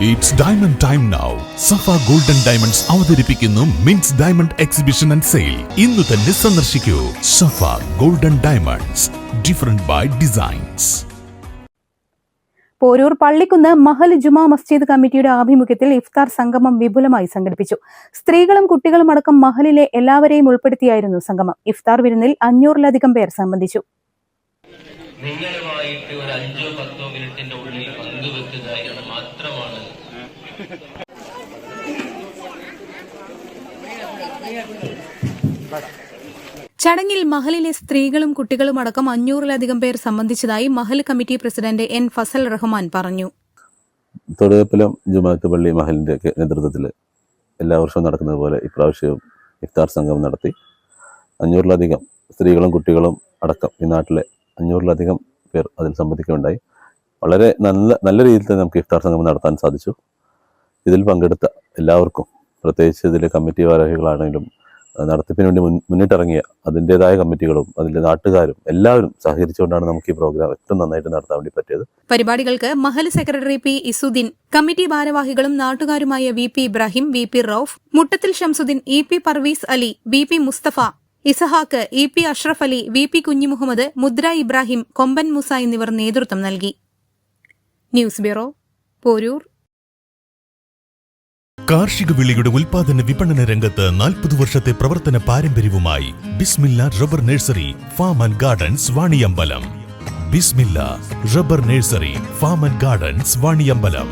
It's diamond time now. Safa Golden Diamonds അവതരിപ്പിക്കുന്നു Mins diamond exhibition and sale. ഇന്ന് തന്നെ സന്ദർശിക്കൂ. Safa Golden Diamonds, different by designs. Poroor Pallikkunnu Mahal Juma Masjid കമ്മിറ്റിയുടെ ആഭിമുഖ്യത്തിൽ ഇഫ്താർ സംഗമം വിപുലമായി സംഘടിപ്പിച്ചു. സ്ത്രീകളും കുട്ടികളും അടക്കം മഹലിലെ എല്ലാവരെയും ഉൾപ്പെടുത്തിയായിരുന്നു സംഗമം. ഇഫ്താർ വിരുന്നിൽ 500-ലധികം പേർ സംബന്ധിച്ചു. നിങ്ങളുമായിട്ട് ഒരു 5-10 മിനിറ്റിന്റെ ഉള്ളിൽ പങ്കുവെക്കുക എന്ന് മാത്രമാണ്. ചടങ്ങിൽ മഹലിലെ സ്ത്രീകളും കുട്ടികളും അടക്കം 500-ലധികം പേർ സംബന്ധിച്ചതായി മഹൽ committee president N Fazal Rahman പറഞ്ഞു. തൊടുകപ്പലം ജുമാഅത്ത് പള്ളി മഹലിന്റെ നേതൃത്വത്തിൽ എല്ലാ വർഷവും നടക്കുന്നത് പോലെ ഇപ്രാവശ്യവും ഇഫ്താർ സംഗമം നടത്തി. 500-ലധികം സ്ത്രീകളും കുട്ടികളും അടക്കം ഈ നാട്ടിലെ 500-ലധികം പേർ അതിൽ സംബന്ധിക്കുകയുണ്ടായി. വളരെ നല്ല രീതിയിൽ തന്നെ നമുക്ക് ഇഫ്താർ സംഗമം നടത്താൻ സാധിച്ചു. ഇതിൽ പങ്കെടുത്ത എല്ലാവർക്കും, പ്രത്യേകിച്ച് ഇതിലെ കമ്മിറ്റി ഭാരവാഹികളാണെങ്കിലും നടത്തിപ്പിന് വേണ്ടി മുന്നിട്ടിറങ്ങിയ അതിൻ്റെതായ കമ്മിറ്റികളും അതിൻ്റെ നാട്ടുകാരും എല്ലാവരും സഹകരിച്ചുകൊണ്ടാണ് നമുക്ക് ഈ പ്രോഗ്രാം ഏറ്റവും നന്നായിട്ട് നടത്താൻ വേണ്ടി പറ്റിയത്. പരിപാടികൾക്ക് മഹൽ സെക്രട്ടറി പി ഇസുദ്ദീൻ, കമ്മിറ്റി ഭാരവാഹികളും നാട്ടുകാരുമായ V P Ibrahim, V P Rauf, മുട്ടത്തിൽ Shamsuddeen, E P Parvez Ali, B P Musthafa, Isahaq, E P Ashraf Ali, V P Kunhimuhammed, Mudra Ibrahim, Komban Moosa എന്നിവർ നേതൃത്വം നൽകി. News bureau, Poroor. കാർഷിക വിളയുടെ ഉൽപാദന വിപണന രംഗത്ത് 40 വർഷത്തെ പ്രവർത്തന പാരമ്പര്യവുമായി Bismilla rubber nursery, farm and gardens, Vaniyambalam. Bismilla rubber nursery, farm and gardens, Vaniyambalam.